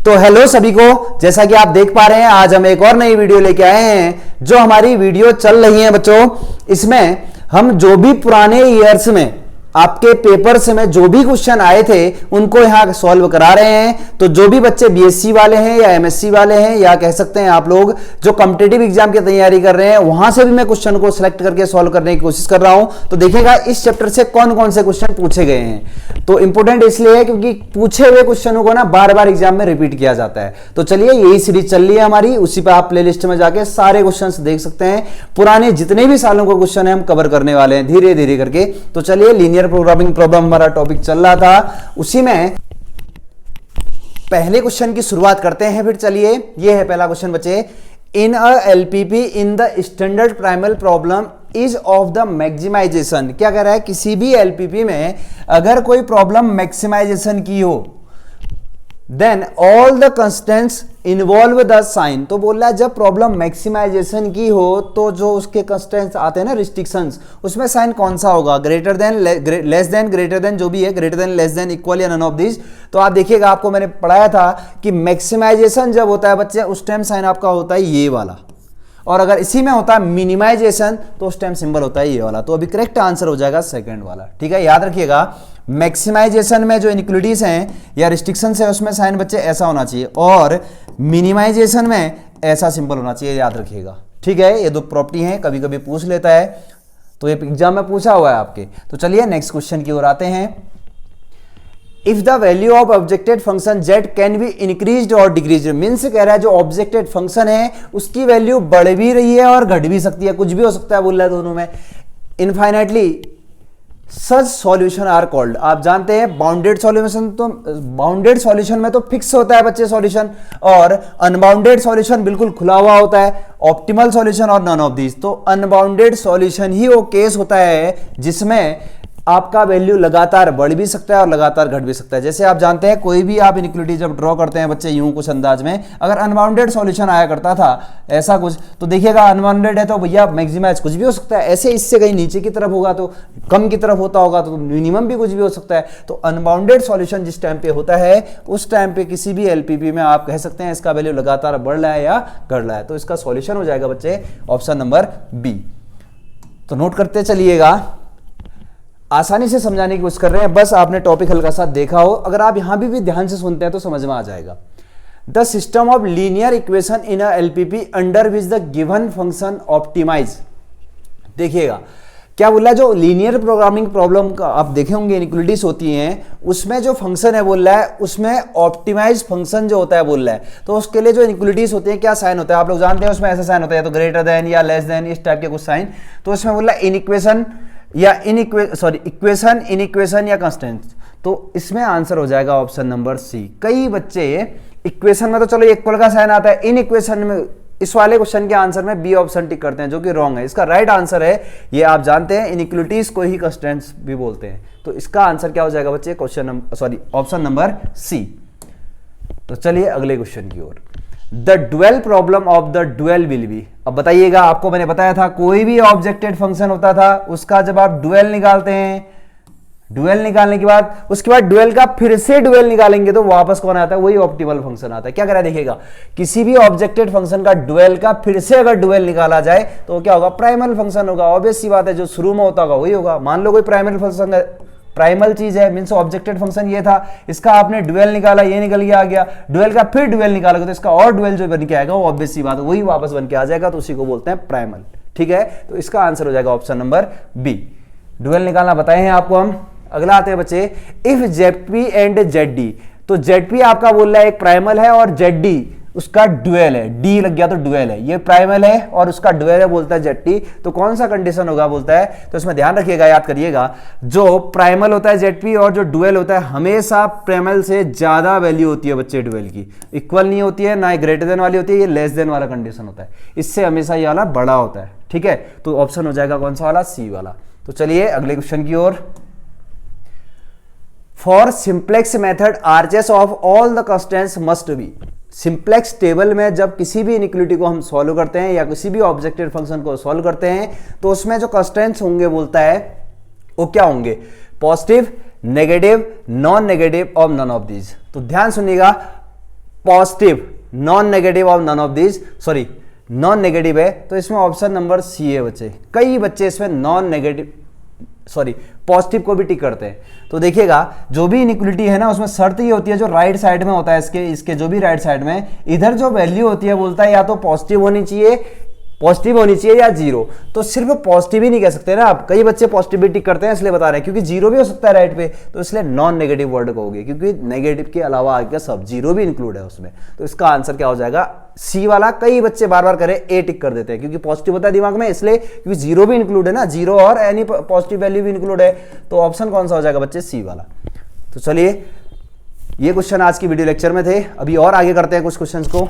तो हेलो सभी को, जैसा कि आप देख पा रहे हैं आज हम एक और नई वीडियो लेके आए हैं। जो हमारी वीडियो चल रही है बच्चों, इसमें हम जो भी पुराने ईयर्स में आपके पेपर्स में जो भी क्वेश्चन आए थे उनको यहां सॉल्व करा रहे हैं। तो जो भी बच्चे बीएससी वाले हैं या एमएससी वाले हैं या कह सकते हैं आप लोग जो कॉम्पिटिटिव एग्जाम की तैयारी कर रहे हैं, वहां से भी मैं क्वेश्चन को सिलेक्ट करके सॉल्व करने की कोशिश कर रहा हूं। तो देखिएगा इस चैप्टर से कौन कौन से क्वेश्चन पूछे गए हैं। तो इंपॉर्टेंट इसलिए है क्योंकि पूछे हुए क्वेश्चनों को ना बार बार एग्जाम में रिपीट किया जाता है। तो चलिए यही सीरीज चल रही है हमारी, उसी पर आप प्लेलिस्ट में जाके सारे क्वेश्चन देख सकते हैं। पुराने जितने भी सालों के क्वेश्चन है हम कवर करने वाले हैं धीरे धीरे करके। तो चलिए लीनियर प्रोग्रामिंग प्रॉब्लम हमारा टॉपिक चल रहा था, उसी में पहले क्वेश्चन की शुरुआत करते हैं। फिर चलिए ये है पहला क्वेश्चन बच्चे, in a LPP in the standard primal problem is of the maximization. क्या कह रहा है, किसी भी एलपीपी में अगर कोई प्रॉब्लम मैक्सिमाइजेशन की हो then all the constants involve the sign. तो बोल रहा है जब प्रॉब्लम मैक्सिमाइजेशन की हो तो जो उसके कंस्टेंट्स आते हैं ना, रिस्ट्रिक्शंस, उसमें साइन कौन सा होगा, greater than, less than, greater than, जो भी है, greater than, less than, equal या नन ऑफ दिस। तो आप देखिएगा आपको मैंने पढ़ाया था कि मैक्सिमाइजेशन जब होता है बच्चे उस टाइम साइन आपका होता है ये वाला, और अगर इसी में होता है मिनिमाइजेशन तो उस टाइम सिंबल होता है ये वाला। तो अभी करेक्ट आंसर हो जाएगा सेकंड वाला। ठीक है, याद रखिएगा मैक्सिमाइजेशन में जो इनक्लूडिस हैं या रिस्ट्रिक्शंस है उसमें साइन बच्चे ऐसा होना चाहिए, और मिनिमाइजेशन में ऐसा सिंबल होना चाहिए, याद रखिएगा। ठीक है, ये दो प्रॉपर्टी हैं, कभी कभी पूछ लेता है, तो ये एग्जाम में पूछा हुआ है आपके। तो चलिए नेक्स्ट क्वेश्चन की ओर आते हैं। If the value of objected function z can be increased और डिक्रीज्ड, मीन्स कह रहा है जो ऑब्जेक्टेड फंक्शन है उसकी वैल्यू बढ़ भी रही है और घट भी सकती है, कुछ भी हो सकता है बोल रहा है दोनों में infinitely. Such solution are called, आप जानते हैं बाउंडेड सॉल्यूशन, तो बाउंडेड सॉल्यूशन में तो फिक्स होता है बच्चे सॉल्यूशन, और अनबाउंडेड सॉल्यूशन बिल्कुल खुला हुआ होता है, ऑप्टिमल सॉल्यूशन और नन ऑफ दिस। तो अनबाउंडेड सॉल्यूशन ही वो केस होता है जिसमें आपका वैल्यू लगातार बढ़ भी सकता है और लगातार घट भी सकता है। जैसे आप जानते हैं कोई भी आप इनइक्वालिटी जब ड्रॉ करते हैं बच्चे यूं कुछ अंदाज में, अगर अनबाउंडेड सॉल्यूशन आया करता था ऐसा कुछ, तो देखिएगा अनबाउंडेड है तो भैया मैक्सिमाइज कुछ भी हो सकता है, ऐसे इससे कहीं नीचे की तरफ होगा तो कम की तरफ होता होगा तो मिनिमम भी कुछ भी हो सकता है। तो अनबाउंडेड सॉल्यूशन जिस टाइम पे होता है उस टाइम पे किसी भी एलपीपी में आप कह सकते हैं इसका वैल्यू लगातार बढ़ रहा है या घट रहा है। तो इसका सॉल्यूशन हो जाएगा बच्चे ऑप्शन नंबर बी। तो नोट करते चलिएगा, आसानी से समझाने की कोशिश कर रहे हैं, बस आपने टॉपिक हल्का सा देखा हो, अगर आप यहां भी ध्यान से सुनते हैं तो समझ में आ जाएगा। The system of linear equation in a LPP under which the given function optimise. देखिएगा क्या बोला, जो लीनियर प्रोग्रामिंग प्रॉब्लम का आप देखे होंगे इनइक्वालिटीज होती हैं उसमें जो फंक्शन है बोल रहा है उसमें ऑप्टिमाइज फंक्शन जो होता है बोल रहा है। तो उसके लिए जो इनइक्वालिटीज होती है क्या साइन होता है आप लोग जानते हैं, उसमें ऐसा साइन होता है तो ग्रेटर देन या लेस देन, इस टाइप के कुछ साइन। तो उसमें बोल रहा है इनइक्वेशन या इक्वेशन, इनइक्वेशन या कंस्टेंट। तो इसमें आंसर हो जाएगा ऑप्शन नंबर सी। कई बच्चे इक्वेशन में तो चलो इक्वल का साइन आता है, इन इक्वेशन में इस वाले क्वेश्चन के आंसर में बी ऑप्शन टिक करते हैं जो कि रॉन्ग है। इसका राइट आंसर है ये, आप जानते हैं इनइक्वालिटीज को ही कंस्टेंट्स भी बोलते हैं। तो इसका आंसर क्या हो जाएगा बच्चे, ऑप्शन नंबर सी। तो चलिए अगले क्वेश्चन की ओर। The dual problem of the dual will be. अब बताइएगा, आपको मैंने बताया था कोई भी ऑब्जेक्टेड फंक्शन होता था उसका जब आप डुअल निकालते हैं, डुअल निकालने के बाद उसके बाद डुअल का फिर से डुअल निकालेंगे तो वापस कौन आता है, वही ऑप्टिमल फंक्शन आता है। क्या करा देखिएगा, किसी भी ऑब्जेक्टेड फंक्शन का डुअल का फिर से अगर डुअल निकाला जाए तो क्या होगा, प्राइमल फंक्शन होगा। ऑब्वियस सी बात है, जो शुरू में होता होगा वही होगा। मान लो कोई प्राइमल फंक्शन प्राइमल चीज है, मींस ऑब्जेक्टेड फंक्शन ये था, इसका आपने डुअल निकाला, ये निकल के आ गया, डुअल का फिर डुअल निकालोगे तो इसका और डुअल जो बन के आएगा वो ऑब्वियस सी बात है वही वापस बन के आ जाएगा, तो उसी को बोलते हैं प्राइमल। ठीक है, तो इसका आंसर हो जाएगा ऑप्शन नंबर बी। डुअल निकालना बताए हैं आपको हम। अगला आते हैं बच्चे, इफ जेडपी एंड जेड। तो जेडपी आपका बोल रहा है एक प्राइमल है और जेड उसका डुअल है, डी लग गया तो डुअल है, ये प्राइमल है और उसका डुअल है बोलता है जेड टी। तो कौन सा कंडीशन होगा बोलता है, तो इसमें ध्यान रखिएगा, याद करिएगा, जो प्राइमल होता है जेड पी और जो डुअल होता है हमेशा प्राइमल से ज्यादा वैल्यू होती है बच्चे डुअल की, इक्वल नहीं होती है, ना ग्रेटर देन वाली होती है, ये लेस देन वाला कंडीशन होता है, इससे हमेशा ये वाला बड़ा होता है। ठीक है, तो ऑप्शन हो जाएगा कौन सा वाला, सी वाला। तो चलिए अगले क्वेश्चन की ओर। For simplex method RHS of all the constants must be. Simplex table में जब किसी भी इनइक्वालिटी को हम सॉल्व करते हैं या किसी भी ऑब्जेक्टेड फंक्शन को सॉल्व करते हैं तो उसमें जो कंस्टेंट्स होंगे बोलता है वो क्या होंगे, पॉजिटिव, नेगेटिव, नॉन नेगेटिव और नन ऑफ दीज। तो ध्यान सुनिएगा, positive, non negative of none of this, sorry non negative है, तो इसमें ऑप्शन नंबर सी है बच्चे। कई बच्चे इसमें नॉन नेगेटिव सॉरी पॉजिटिव को भी टिक करते हैं। तो देखिएगा जो भी इनइक्वलिटी है ना, उसमें शर्त ये होती है जो राइट साइड में होता है, इसके जो भी राइट साइड में इधर जो वैल्यू होती है बोलता है या तो पॉजिटिव होनी चाहिए या जीरो। तो सिर्फ पॉजिटिव ही नहीं कह सकते ना आप, कई बच्चे पॉजिटिव भी टिक करते हैं इसलिए बता रहे हैं, क्योंकि जीरो भी हो सकता है राइट पे, तो इसलिए नॉन नेगेटिव वर्ड कहोगे, क्योंकि नेगेटिव के अलावा आगे सब जीरो भी इंक्लूड है उसमें। तो इसका आंसर क्या हो जाएगा, सी वाला। कई बच्चे बार बार करे ए टिक कर देते हैं क्योंकि पॉजिटिव होता है दिमाग में, इसलिए क्योंकि जीरो भी इंक्लूड है ना, जीरो और एनी पॉजिटिव वैल्यू भी इंक्लूड है, तो ऑप्शन कौन सा हो जाएगा बच्चे, सी वाला। तो चलिए ये क्वेश्चन आज की वीडियो लेक्चर में थे, अभी और आगे करते हैं कुछ क्वेश्चंस को।